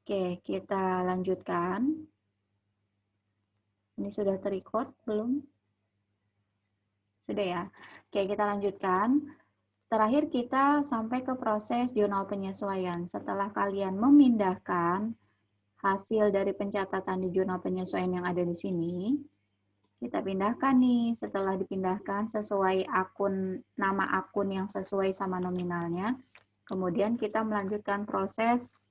Oke, kita lanjutkan. Ini sudah terrecord belum? Sudah ya. Oke, kita lanjutkan. Terakhir kita sampai ke proses jurnal penyesuaian. Setelah kalian memindahkan hasil dari pencatatan di jurnal penyesuaian yang ada di sini, kita pindahkan nih. Setelah dipindahkan sesuai nama akun yang sesuai sama nominalnya, kemudian kita melanjutkan proses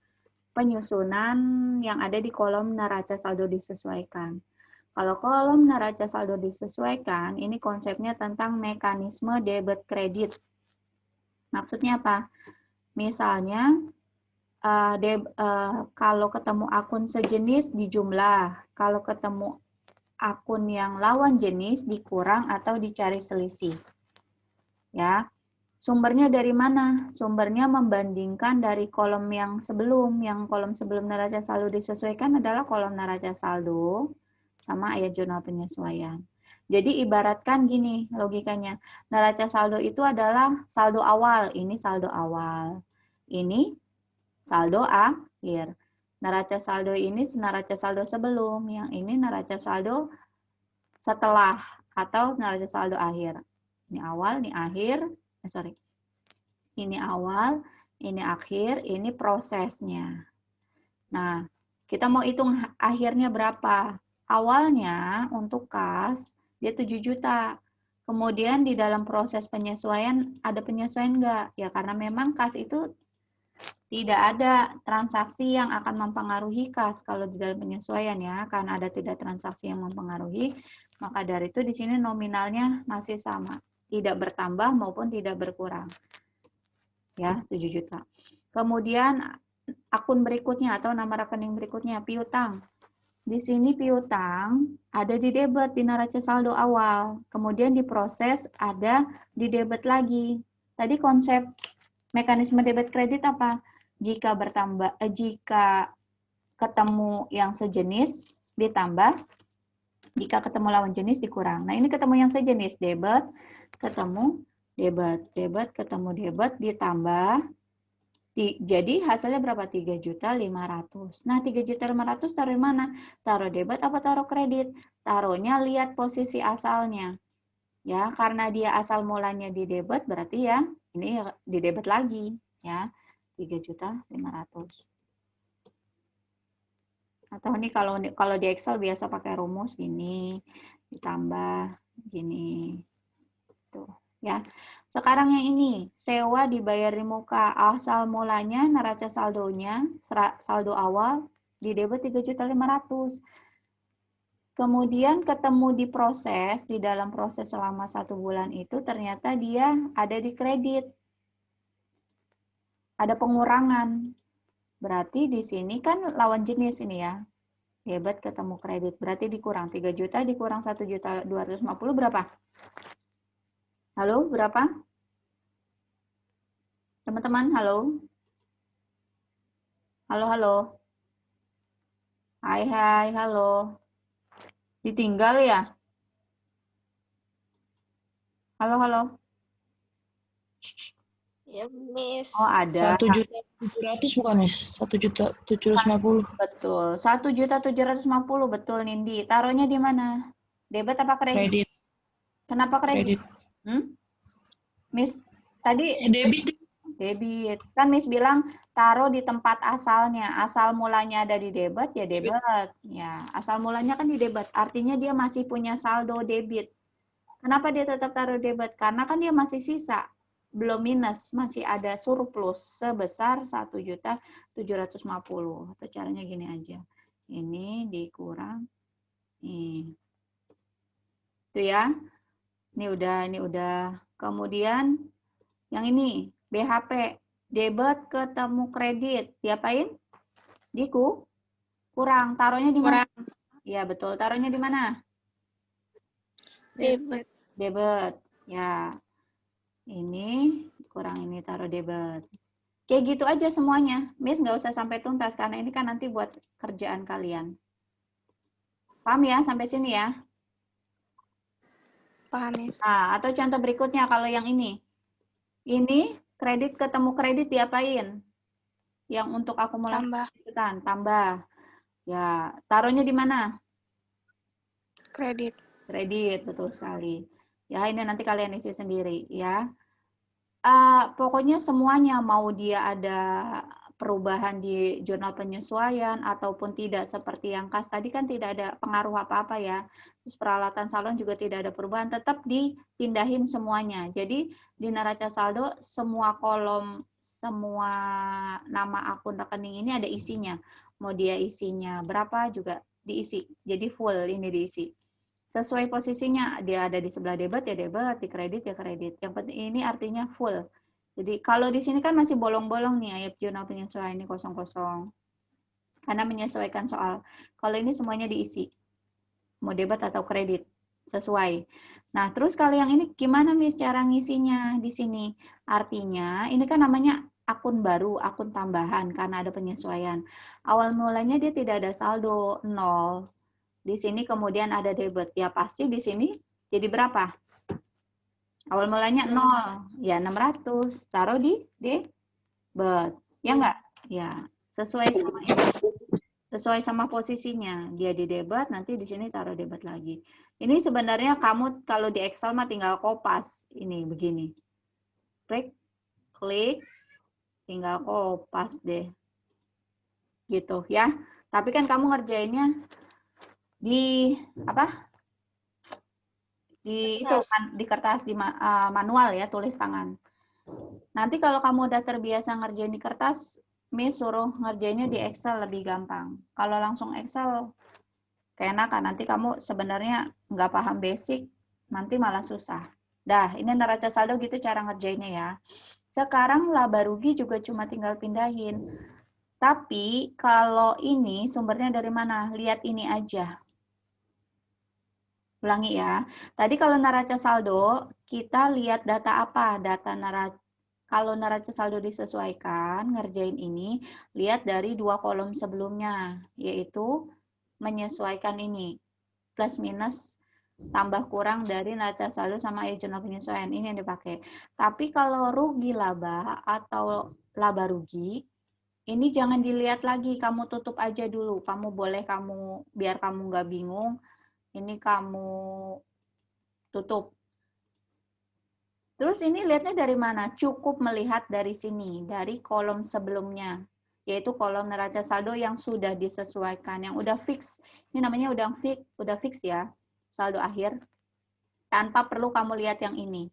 penyusunan yang ada di kolom neraca saldo disesuaikan. Kalau kolom neraca saldo disesuaikan, ini konsepnya tentang mekanisme debit kredit. Maksudnya apa? Misalnya, kalau ketemu akun sejenis dijumlah, kalau ketemu akun yang lawan jenis dikurang atau dicari selisih. Ya, sumbernya dari mana? Sumbernya membandingkan dari kolom yang kolom sebelum neraca saldo disesuaikan adalah kolom neraca saldo sama ayat jurnal penyesuaian. Jadi ibaratkan gini logikanya, neraca saldo itu adalah saldo awal, ini saldo awal. Ini saldo akhir. Neraca saldo ini neraca saldo sebelum, yang ini neraca saldo setelah atau neraca saldo akhir. Ini awal, ini akhir, ini awal, ini akhir, ini prosesnya. Nah, kita mau hitung akhirnya berapa. Awalnya untuk kas, dia 7 juta. Kemudian di dalam proses penyesuaian, ada penyesuaian enggak? Ya karena memang kas itu tidak ada transaksi yang akan mempengaruhi kas kalau di dalam penyesuaian ya. Karena ada tidak transaksi yang mempengaruhi, maka dari itu di sini nominalnya masih sama. Tidak bertambah maupun tidak berkurang. Ya, 7 juta. Kemudian akun berikutnya atau nama rekening berikutnya, piutang. Di sini piutang ada di debit di neraca saldo awal, kemudian diproses ada di debit lagi. Tadi konsep mekanisme debit kredit apa? Jika ketemu yang sejenis ditambah, jika ketemu lawan jenis dikurang. Nah, ini ketemu yang sejenis, debit ketemu debit, debit ketemu debit ditambah. Jadi hasilnya berapa? 3.500.000. Nah, 3.500.000 taruh di mana? Taruh debit apa taruh kredit? Taruhnya lihat posisi asalnya. Ya, karena dia asal mulanya di debit berarti ya ini di debit lagi ya. 3.500.000. Atau ini kalau di Excel biasa pakai rumus gini ditambah gini. Tuh, ya. Sekarang yang ini, sewa dibayar di muka. Asal mulanya neraca saldonya, saldo awal di debit 3.500.000. Kemudian ketemu di proses, di dalam proses selama 1 bulan itu ternyata dia ada di kredit. Ada pengurangan. Berarti di sini kan lawan jenis ini ya. Debit ketemu kredit. Berarti dikurang 3 juta dikurang 1.250 berapa? Halo, berapa? Teman-teman, halo? Halo, halo? Hai, halo. Ditinggal ya? Halo, halo? Ya, Miss. Oh, ada. 1.700.000 bukan, Miss? 1.750.000. Betul. 1.750.000, betul, Nindi. Taruhnya di mana? Debit apa kredit? Kredit. Kenapa kredit? Miss, tadi Debit. debit. Kan Miss bilang taruh di tempat asalnya. Asal mulanya ada di debit, ya debit. Ya, asal mulanya kan di debit. Artinya dia masih punya saldo debit. Kenapa dia tetap taruh debit? Karena kan dia masih sisa. Belum minus, masih ada surplus sebesar 1.750.000. Atau caranya gini aja. Ini dikurang. Nih. Itu ya. Ini udah. Kemudian yang ini, BHP, debit ketemu kredit. Diapain? Kurang. Taruhnya di mana? Iya, betul. Taruhnya di mana? Debit. Debit. Ya. Ini kurang ini taruh debit. Kayak gitu aja semuanya. Miss nggak usah sampai tuntas karena ini kan nanti buat kerjaan kalian. Paham ya sampai sini ya? Paham, Miss. Nah, atau contoh berikutnya kalau yang ini. Ini kredit ketemu kredit diapain? Yang untuk akumulasi Tambah. lanjutan, tambah. Ya, taruhnya di mana? Kredit. Kredit, betul sekali. Ya, ini nanti kalian isi sendiri ya. Pokoknya semuanya, mau dia ada perubahan di jurnal penyesuaian ataupun tidak, seperti yang kas tadi kan tidak ada pengaruh apa-apa ya. Terus peralatan salon juga tidak ada perubahan, tetap dipindahin semuanya. Jadi di neraca saldo semua kolom, semua nama akun rekening ini ada isinya. Mau dia isinya berapa juga diisi. Jadi full ini diisi. Sesuai posisinya, dia ada di sebelah debit ya debit, di kredit ya kredit. Yang penting ini artinya full. Jadi kalau di sini kan masih bolong-bolong nih ayat jurnal penyesuaian ini kosong-kosong. Karena menyesuaikan soal. Kalau ini semuanya diisi. Mau debit atau kredit. Sesuai. Nah, terus kalau yang ini gimana Miss cara ngisinya di sini? Artinya ini kan namanya akun baru, akun tambahan karena ada penyesuaian. Awal mulanya dia tidak ada saldo 0. Di sini kemudian ada debit. Ya pasti di sini jadi berapa? Awal mulanya 0. Ya 600. Taruh di debit. Ya enggak? Ya. Sesuai sama ini. Sesuai sama posisinya. Dia di debit, nanti di sini taruh debit lagi. Ini sebenarnya kamu kalau di Excel mah tinggal kopas. Ini begini. Klik, tinggal kopas deh. Gitu ya. Tapi kan kamu ngerjainnya di apa? Di itu kan di kertas di manual ya, tulis tangan. Nanti kalau kamu udah terbiasa ngerjain di kertas, Miss suruh ngerjainnya di Excel lebih gampang. Kalau langsung Excel keenakan, nanti kamu sebenarnya nggak paham basic, nanti malah susah. Dah, ini neraca saldo gitu cara ngerjainnya ya. Sekarang laba rugi juga cuma tinggal pindahin. Tapi kalau ini sumbernya dari mana? Lihat ini aja. Ulangi ya. Tadi kalau neraca saldo, kita lihat data apa? Data neraca. Kalau neraca saldo disesuaikan, ngerjain ini, lihat dari 2 kolom sebelumnya, yaitu menyesuaikan ini. Plus minus tambah kurang dari neraca saldo sama jurnal penyesuaian. Ini yang dipakai. Tapi kalau rugi laba atau laba rugi, ini jangan dilihat lagi. Kamu tutup aja dulu. Kamu boleh biar kamu nggak bingung, ini kamu tutup. Terus ini lihatnya dari mana? Cukup melihat dari sini, dari kolom sebelumnya, yaitu kolom neraca saldo yang sudah disesuaikan, yang udah fix. Ini namanya udah fix ya, saldo akhir. Tanpa perlu kamu lihat yang ini.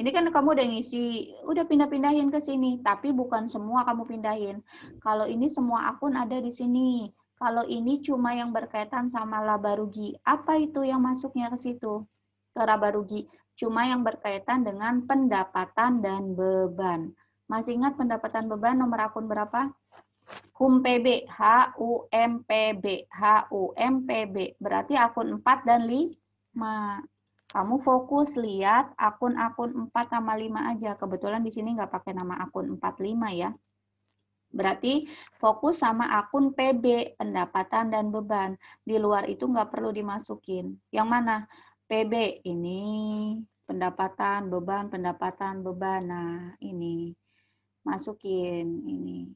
Ini kan kamu udah ngisi, udah pindah-pindahin ke sini, tapi bukan semua kamu pindahin. Kalau ini semua akun ada di sini. Kalau ini cuma yang berkaitan sama laba rugi. Apa itu yang masuknya ke situ? Ke laba rugi. Cuma yang berkaitan dengan pendapatan dan beban. Masih ingat pendapatan beban nomor akun berapa? HUMPB, HUMPB, HUMPB. Berarti akun 4 dan 5. Kamu fokus lihat akun-akun 4 sama 5 aja. Kebetulan di sini nggak pakai nama akun 45 ya. Berarti fokus sama akun PB, pendapatan dan beban. Di luar itu nggak perlu dimasukin. Yang mana? PB ini pendapatan, beban, pendapatan, beban. Nah, ini masukin ini.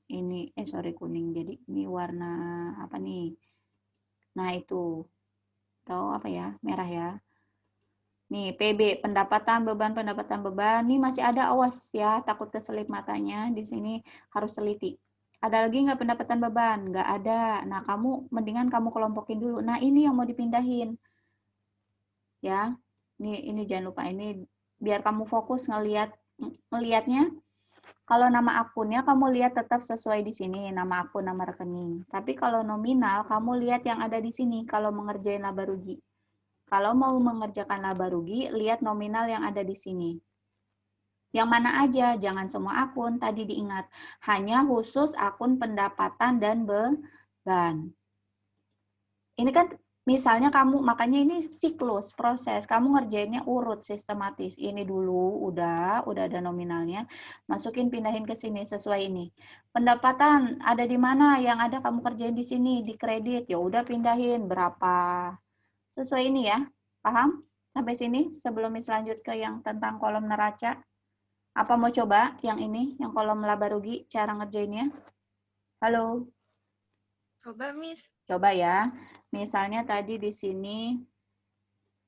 Ini sorry kuning. Jadi ini warna apa nih? Nah, itu. Tahu apa ya? Merah ya. Nih, PB, pendapatan, beban, pendapatan, beban. Nih masih ada, awas ya, takut keselip matanya. Di sini harus teliti. Ada lagi nggak pendapatan beban? Nggak ada. Nah, mendingan kamu kelompokin dulu. Nah, ini yang mau dipindahin. Ya, ini jangan lupa. Ini biar kamu fokus ngelihatnya. Kalau nama akunnya, kamu lihat tetap sesuai di sini. Nama akun, nama rekening. Tapi kalau nominal, kamu lihat yang ada di sini. Kalau mengerjain laba rugi. Kalau mau mengerjakan laba rugi, lihat nominal yang ada di sini. Yang mana aja, jangan semua akun, tadi diingat. Hanya khusus akun pendapatan dan beban. Ini kan misalnya makanya ini siklus, proses. Kamu ngerjainnya urut, sistematis. Ini dulu, udah ada nominalnya. Masukin, pindahin ke sini, sesuai ini. Pendapatan, ada di mana? Yang ada kamu kerjain di sini, di kredit. Ya udah pindahin, berapa? Sesuai ini ya. Paham? Sampai sini sebelum lanjut ke yang tentang kolom neraca. Apa mau coba yang ini, yang kolom laba rugi, cara ngerjainnya? Halo? Coba, Miss. Coba ya. Misalnya tadi di sini,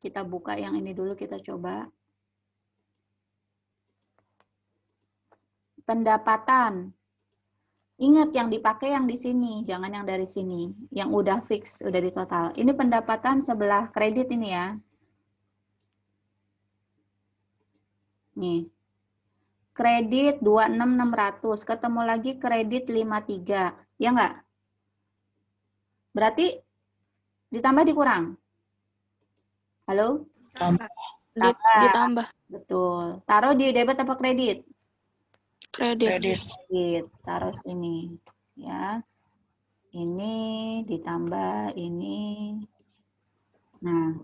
kita buka yang ini dulu, kita coba. Pendapatan. Ingat yang dipakai yang di sini, jangan yang dari sini. Yang udah fix, udah di total. Ini pendapatan sebelah kredit ini ya. Nih. Kredit 26.600, ketemu lagi kredit 53. Ya enggak? Berarti ditambah dikurang? Halo? Tambah. Ditambah. Betul. Taruh di debit apa kredit? Kredit. Kredit. Taruh sini. Ya. Ini ditambah ini. Nah,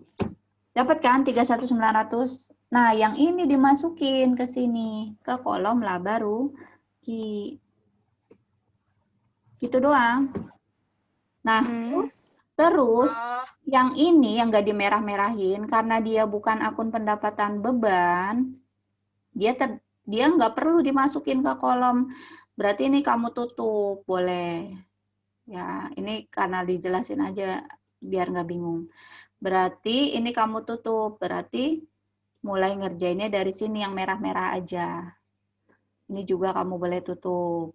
dapat kan 31.900? Nah, yang ini dimasukin ke sini, ke kolom laba rugi. Gitu doang. Nah, terus yang ini yang nggak dimerah-merahin karena dia bukan akun pendapatan beban, dia nggak perlu dimasukin ke kolom. Berarti ini kamu tutup, boleh. Ya, ini karena dijelasin aja biar nggak bingung. Berarti ini kamu tutup, berarti mulai ngerjainnya dari sini yang merah-merah aja. Ini juga kamu boleh tutup.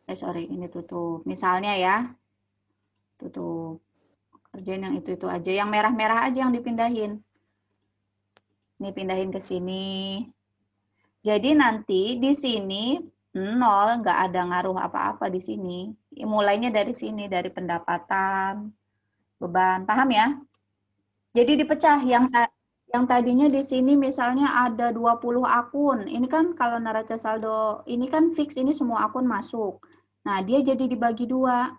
Sorry, ini tutup. Misalnya ya, tutup. Kerjain yang itu aja. Yang merah-merah aja yang dipindahin. Ini pindahin ke sini. Jadi nanti di sini 0, nggak ada ngaruh apa-apa di sini. Mulainya dari sini, dari pendapatan, beban. Paham ya? Jadi dipecah yang tadinya di sini misalnya ada 20 akun. Ini kan kalau neraca saldo, ini kan fix, ini semua akun masuk. Nah, dia jadi dibagi 2.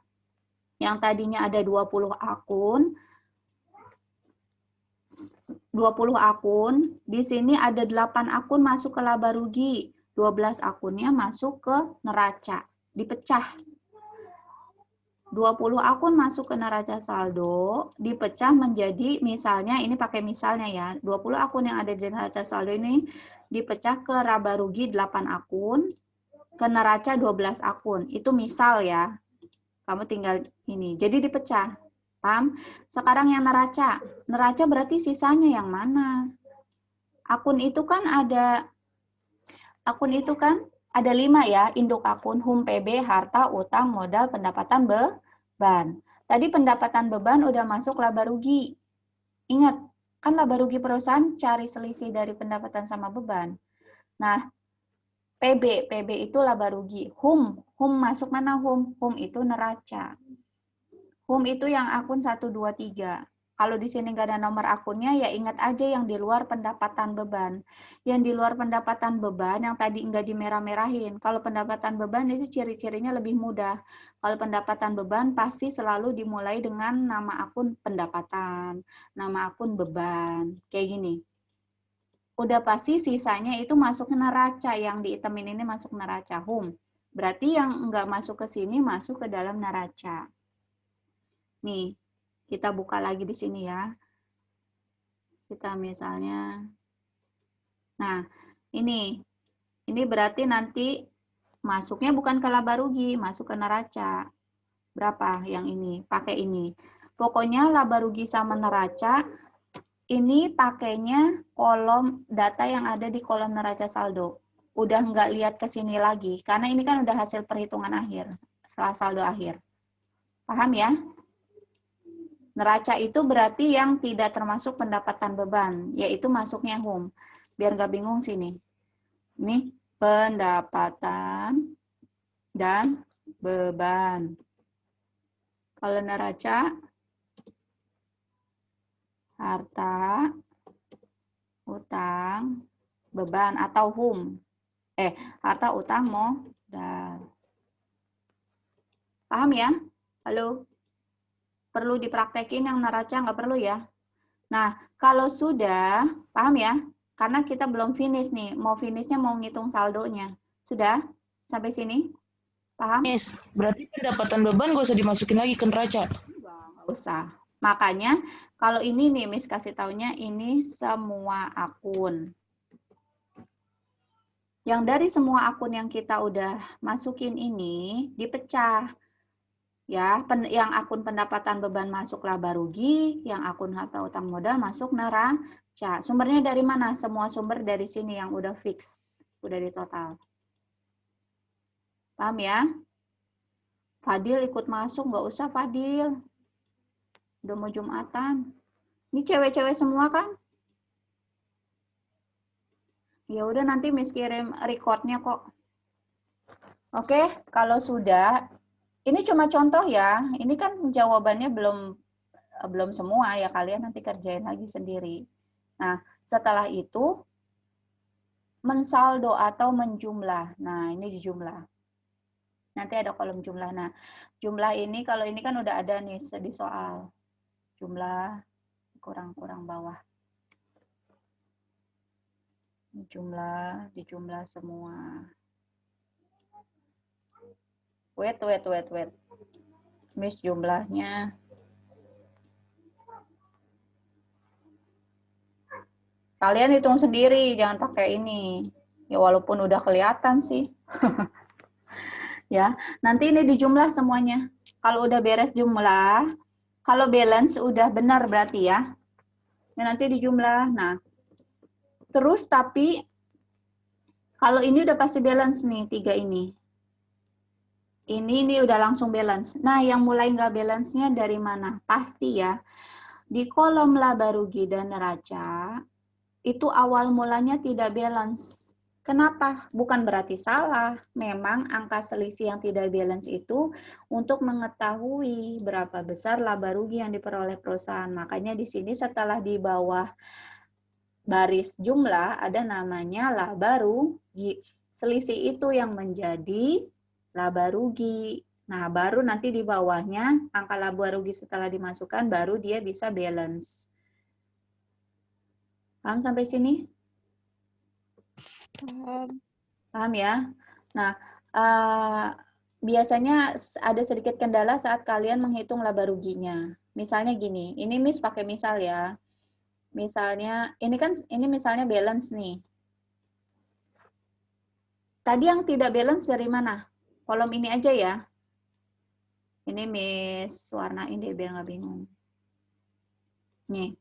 Yang tadinya ada 20 akun, 20 akun, di sini ada 8 akun masuk ke laba rugi, 12 akunnya masuk ke neraca, dipecah. 20 akun masuk ke neraca saldo, dipecah menjadi, misalnya, ini pakai misalnya ya, 20 akun yang ada di neraca saldo ini dipecah ke laba rugi 8 akun, ke neraca 12 akun. Itu misal ya, kamu tinggal ini. Jadi dipecah. Paham? Sekarang yang neraca. Neraca berarti sisanya yang mana? Akun itu kan ada 5 ya, induk akun, HUM, PB, harta, utang, modal, pendapatan, beban. Tadi pendapatan beban udah masuk laba rugi. Ingat, kan laba rugi perusahaan cari selisih dari pendapatan sama beban. Nah, PB itu laba rugi. HUM masuk mana HUM? HUM itu neraca. HUM itu yang akun 1, 2, 3. Kalau di sini nggak ada nomor akunnya, ya ingat aja yang di luar pendapatan beban. Yang di luar pendapatan beban, yang tadi nggak dimerah-merahin. Kalau pendapatan beban itu ciri-cirinya lebih mudah. Kalau pendapatan beban pasti selalu dimulai dengan nama akun pendapatan, nama akun beban. Kayak gini. Udah pasti sisanya itu masuk ke neraca. Yang diitemin ini masuk neraca HUM. Berarti yang nggak masuk ke sini masuk ke dalam neraca. Nih, kita buka lagi di sini ya. Kita misalnya, nah ini berarti nanti masuknya bukan ke laba rugi, masuk ke neraca. Berapa yang ini? Pakai ini. Pokoknya laba rugi sama neraca, ini pakainya kolom data yang ada di kolom neraca saldo. Udah nggak lihat ke sini lagi, karena ini kan udah hasil perhitungan akhir, setelah saldo akhir. Paham ya? Neraca itu berarti yang tidak termasuk pendapatan beban, yaitu masuknya HUM. Biar nggak bingung sini. Ini pendapatan dan beban. Kalau neraca, harta, utang, beban, atau HUM. Harta, utang, modal. Paham ya? Halo? Perlu dipraktekin yang neraca, nggak perlu ya? Nah, kalau sudah, paham ya? Karena kita belum finish nih, mau finishnya mau ngitung saldonya. Sudah? Sampai sini? Paham? Miss, berarti pendapatan beban gak usah dimasukin lagi ke neraca? Nggak usah. Makanya, kalau ini nih, Miss kasih taunya, ini semua akun. Yang dari semua akun yang kita udah masukin ini dipecah. Ya, yang akun pendapatan beban masuk laba rugi, yang akun harta utang modal masuk neraca. Sumbernya dari mana? Semua sumber dari sini yang udah fix, udah di total. Paham ya? Fadil ikut masuk, nggak usah Fadil. Udah mau Jumatan. Ini cewek-cewek semua kan? Ya udah nanti Miss kirim recordnya kok. Oke, kalau sudah, ini cuma contoh ya. Ini kan jawabannya belum semua ya, kalian nanti kerjain lagi sendiri. Nah, setelah itu mensaldo atau menjumlah. Nah, ini dijumlah. Nanti ada kolom jumlah. Nah, jumlah ini kalau ini kan udah ada nih di soal. Jumlah kurang bawah. Dijumlah semua. Wait. Miss jumlahnya. Kalian hitung sendiri, jangan pakai ini. Ya walaupun udah kelihatan sih. Ya, nanti ini dijumlah semuanya. Kalau udah beres jumlah, kalau balance udah benar berarti ya. Nanti dijumlah. Nah, terus tapi kalau ini udah pasti balance nih, 3 ini. Ini udah langsung balance. Nah, yang mulai nggak balance-nya dari mana? Pasti ya. Di kolom laba rugi dan neraca, itu awal mulanya tidak balance. Kenapa? Bukan berarti salah. Memang angka selisih yang tidak balance itu untuk mengetahui berapa besar laba rugi yang diperoleh perusahaan. Makanya di sini setelah di bawah baris jumlah ada namanya laba rugi. Selisih itu yang menjadi laba rugi. Nah, baru nanti di bawahnya angka laba rugi setelah dimasukkan baru dia bisa balance. Paham sampai sini? Paham ya? Nah, biasanya ada sedikit kendala saat kalian menghitung laba ruginya. Misalnya gini, ini Miss pakai misal ya. Misalnya, ini misalnya balance nih. Tadi yang tidak balance dari mana? Kolom ini aja ya. Ini Miss warnain deh biar nggak bingung. Nih.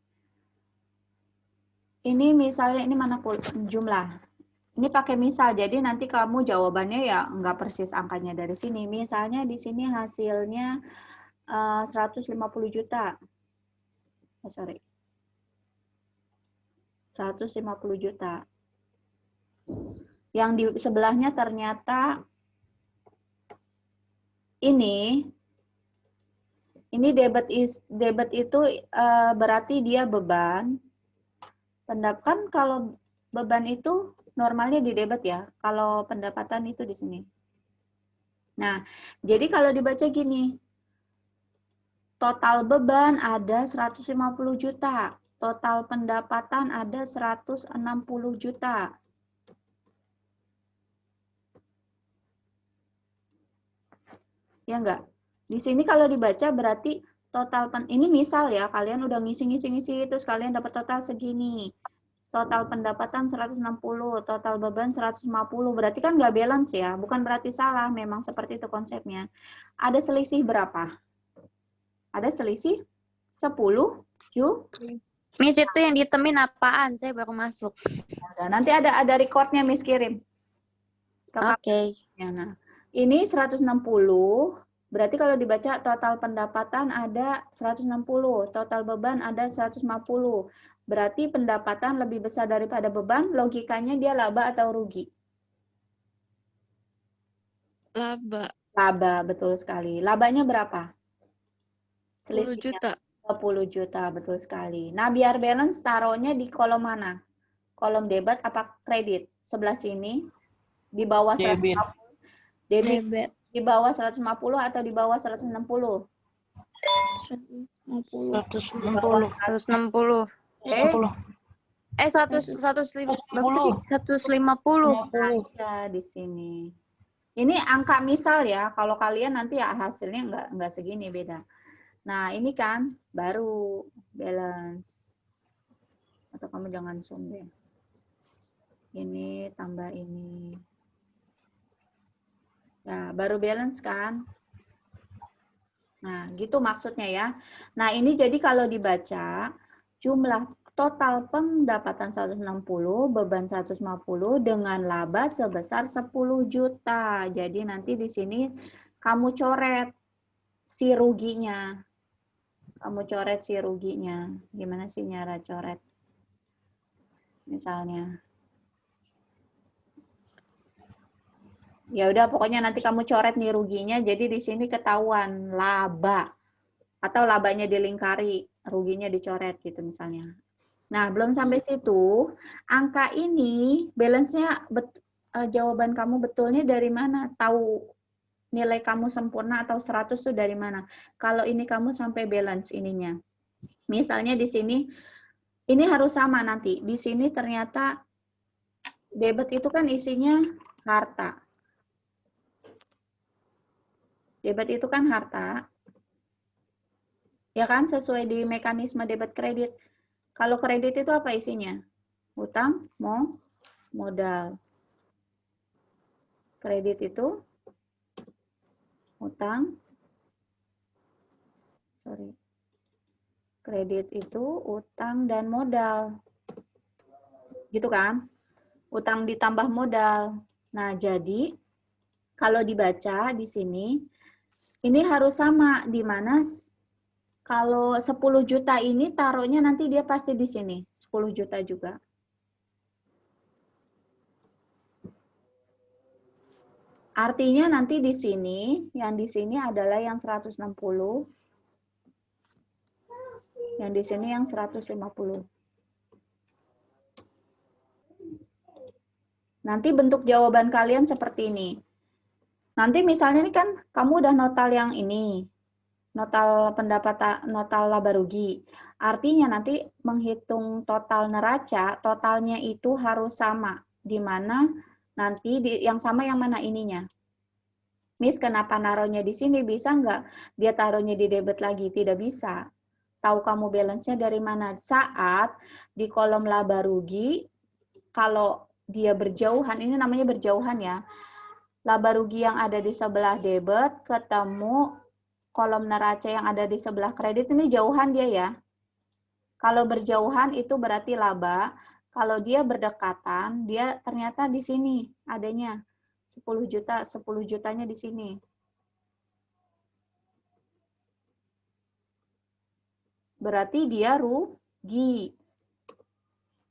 Ini misalnya, ini mana jumlah. Ini pakai misal, jadi nanti kamu jawabannya ya nggak persis angkanya dari sini. Misalnya di sini hasilnya 150 juta. Sorry. 150 juta. Yang di sebelahnya ternyata ini debit itu berarti dia beban. Kan kalau beban itu normalnya di debit ya. Kalau pendapatan itu di sini. Nah, jadi kalau dibaca gini, total beban ada 150 juta, total pendapatan ada 160 juta. Ya enggak? Di sini kalau dibaca berarti total ini misal ya, kalian udah ngisi terus kalian dapat total segini. Total pendapatan 160, total beban 150. Berarti kan nggak balance ya, bukan berarti salah, memang seperti itu konsepnya. Ada selisih berapa? Ada selisih 10 juta. Miss, itu yang ditemin apaan? Saya baru masuk. Nanti ada recordnya Miss kirim. Oke. Nah, ini 160, berarti kalau dibaca total pendapatan ada 160, total beban ada 150. Berarti pendapatan lebih besar daripada beban, logikanya dia laba atau rugi? Laba. Laba, betul sekali. Labanya berapa? 10 juta. 10 juta, betul sekali. Nah, biar balance taruhnya di kolom mana? Kolom debit apa kredit? Sebelah sini, di bawah 150. Debit. Di bawah 150 atau di bawah 160? 160. 160. 150. Ya, di sini. Ini angka misal ya. Kalau kalian nanti ya hasilnya enggak segini, beda. Nah, ini kan baru balance. Atau kamu jangan zoom deh. Ini tambah ini. Ya, baru balance kan? Nah, gitu maksudnya ya. Nah, ini jadi kalau dibaca, jumlah total pendapatan 160, beban 150 dengan laba sebesar 10 juta. Jadi nanti di sini kamu coret si ruginya. Kamu coret si ruginya. Gimana sih cara coret? Misalnya. Ya udah, pokoknya nanti kamu coret nih ruginya. Jadi di sini ketahuan laba atau labanya dilingkari, ruginya dicoret gitu misalnya. Nah, belum sampai situ, angka ini balance-nya jawaban kamu betulnya dari mana? Tahu nilai kamu sempurna atau 100 tuh dari mana? Kalau ini kamu sampai balance ininya. Misalnya di sini ini harus sama nanti. Di sini ternyata debit itu kan isinya harta. Debit itu kan harta. Ya kan, sesuai di mekanisme debit kredit. Kalau kredit itu apa isinya? Utang, modal. Kredit itu utang. Kredit itu utang dan modal. Gitu kan? Utang ditambah modal. Nah, jadi kalau dibaca di sini ini harus sama, di mana kalau 10 juta ini taruhnya nanti dia pasti di sini, 10 juta juga. Artinya nanti di sini, yang di sini adalah yang 160, yang di sini yang 150. Nanti bentuk jawaban kalian seperti ini. Nanti misalnya ini kan kamu udah notal yang ini, notal pendapatan, notal laba rugi. Artinya nanti menghitung total neraca, totalnya itu harus sama. Di mana nanti yang sama yang mana ininya? Miss, kenapa naruhnya di sini? Bisa nggak dia taruhnya di debit lagi? Tidak bisa. Tahu kamu balance-nya dari mana? Saat di kolom laba rugi, kalau dia berjauhan, ini namanya berjauhan ya. Laba rugi yang ada di sebelah debit ketemu kolom neraca yang ada di sebelah kredit, ini jauhan dia ya. Kalau berjauhan itu berarti laba. Kalau dia berdekatan, dia ternyata di sini adanya 10 juta, 10 jutanya di sini. Berarti dia rugi.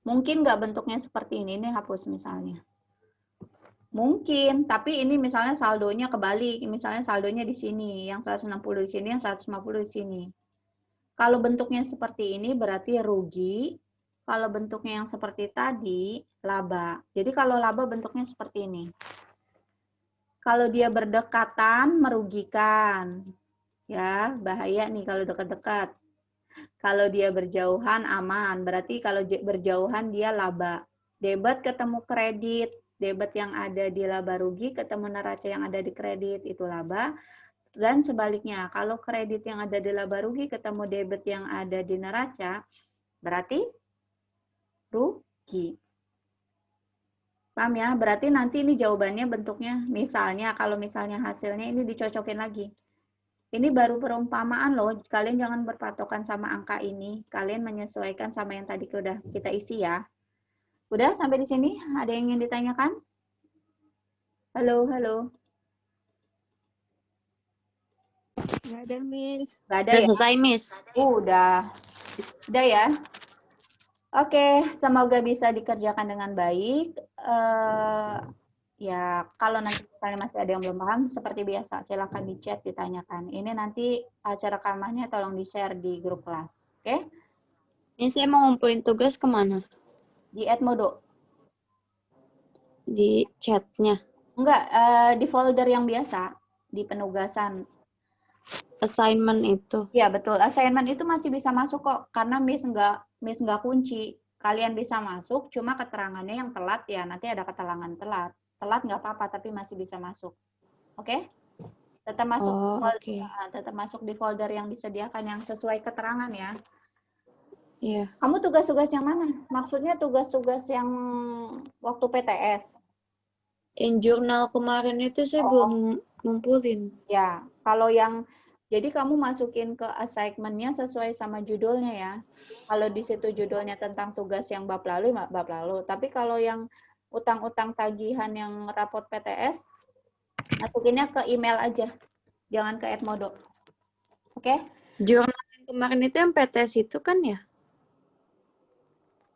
Mungkin nggak bentuknya seperti ini hapus misalnya. Mungkin, tapi ini misalnya saldonya kebalik. Misalnya saldonya di sini, yang 160 di sini, yang 150 di sini. Kalau bentuknya seperti ini berarti rugi. Kalau bentuknya yang seperti tadi, laba. Jadi kalau laba bentuknya seperti ini. Kalau dia berdekatan, merugikan. Ya, bahaya nih kalau dekat-dekat. Kalau dia berjauhan, aman. Berarti kalau berjauhan, dia laba. Debit ketemu kredit. Debit yang ada di laba rugi ketemu neraca yang ada di kredit, itu laba. Dan sebaliknya, kalau kredit yang ada di laba rugi ketemu debit yang ada di neraca, berarti rugi. Paham ya? Berarti nanti ini jawabannya bentuknya, misalnya, kalau misalnya hasilnya ini dicocokin lagi. Ini baru perumpamaan loh, kalian jangan berpatokan sama angka ini. Kalian menyesuaikan sama yang tadi udah kita isi ya. Udah sampai di sini? Ada yang ingin ditanyakan? Halo, halo. Nggak ada, Miss. Nggak ada Udah ya? selesai, Miss. Udah ya. Oke, semoga bisa dikerjakan dengan baik. Ya, kalau nanti misalnya masih ada yang belum paham, seperti biasa, silakan di chat ditanyakan. Ini nanti hasil rekamannya tolong di-share di grup kelas. Oke? Miss, saya mau ngumpulin tugas kemana? Di Edmodo. Di chatnya. Enggak, di folder yang biasa, di penugasan. Assignment itu. Iya, betul. Assignment itu masih bisa masuk kok, karena Miss nggak kunci. Kalian bisa masuk, cuma keterangannya yang telat ya, nanti ada keterangan telat. Telat nggak apa-apa, tapi masih bisa masuk. Oke? Tetap masuk, tetap masuk di folder yang disediakan, yang sesuai keterangan ya. Iya. Kamu tugas-tugas yang mana? Maksudnya tugas-tugas yang waktu PTS? Yang jurnal kemarin itu saya belum ngumpulin. Ya, kalau yang jadi kamu masukin ke assignment-nya sesuai sama judulnya ya. Kalau di situ judulnya tentang tugas yang bab lalu, bab lalu. Tapi kalau yang utang-utang tagihan yang raport PTS, masukinnya ke email aja. Jangan ke Edmodo. Oke? Jurnal yang kemarin itu yang PTS itu kan ya?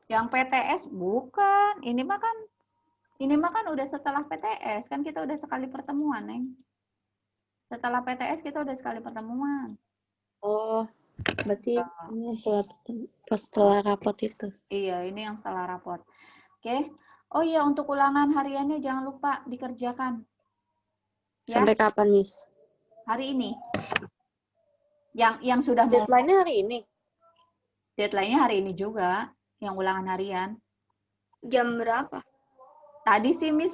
Yang PTS bukan. Ini mah kan udah setelah PTS. Kan kita udah sekali pertemuan, Neng. Setelah PTS kita udah sekali pertemuan. Oh, berarti ini setelah rapot itu. Iya, ini yang setelah raport. Oke. Oh iya, untuk ulangan hariannya jangan lupa dikerjakan. Ya, Sampai kapan, Miss? hari ini. Yang sudah mau Deadline-nya hari ini. deadline-nya hari ini juga, yang ulangan harian. Jam berapa? Tadi sih Miss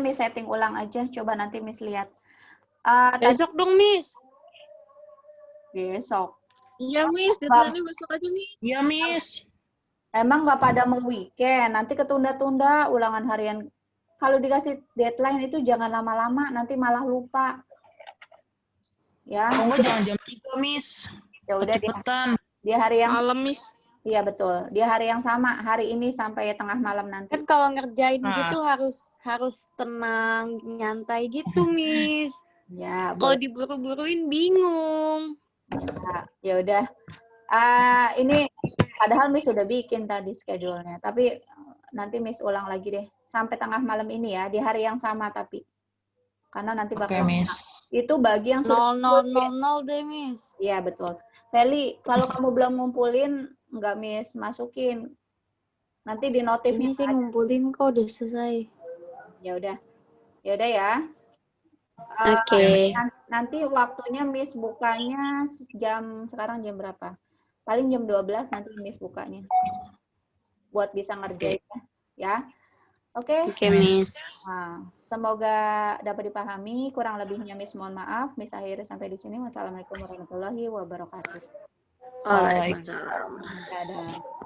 Miss setting ulang aja, coba nanti Miss lihat. Tadi Besok dong, Miss. besok. Iya, Miss. Deadline-nya besok aja, Miss. Iya, Miss. Emang nggak pada mau weekend, nanti ketunda-tunda ulangan harian. Kalau dikasih deadline itu jangan lama-lama, nanti malah lupa. Ya, Oh, enggak, jangan jam 3, Miss. ya udah Kecepetan. di hari yang Malam, Miss. iya betul, di hari yang sama, hari ini sampai tengah malam nanti. Kan kalau ngerjain Nah. gitu harus tenang, nyantai gitu, Miss. Ya, Kalau boleh. diburu-buruin bingung. Ya udah. Ini padahal Miss sudah bikin tadi schedule-nya, tapi nanti Miss ulang lagi deh sampai tengah malam ini ya, di hari yang sama tapi. Karena nanti Oke, bakal Miss. itu bagi yang sudah 0000 deh, Miss. Iya, betul. Feli, kalau kamu belum ngumpulin, nggak Miss masukin. Nanti di notifnya Ini saya ngumpulin kok udah selesai. ya udah. Ya udah ya. Oke. Nanti waktunya Miss bukanya sekarang jam berapa? Paling jam 12 nanti Miss bukanya. Buat bisa ngerjain ya. Oke. Oke, Miss. Nah, semoga dapat dipahami. Kurang lebihnya Miss mohon maaf. Miss akhiri sampai di sini. Wassalamualaikum warahmatullahi wabarakatuh. Waalaikumsalam. Dadah.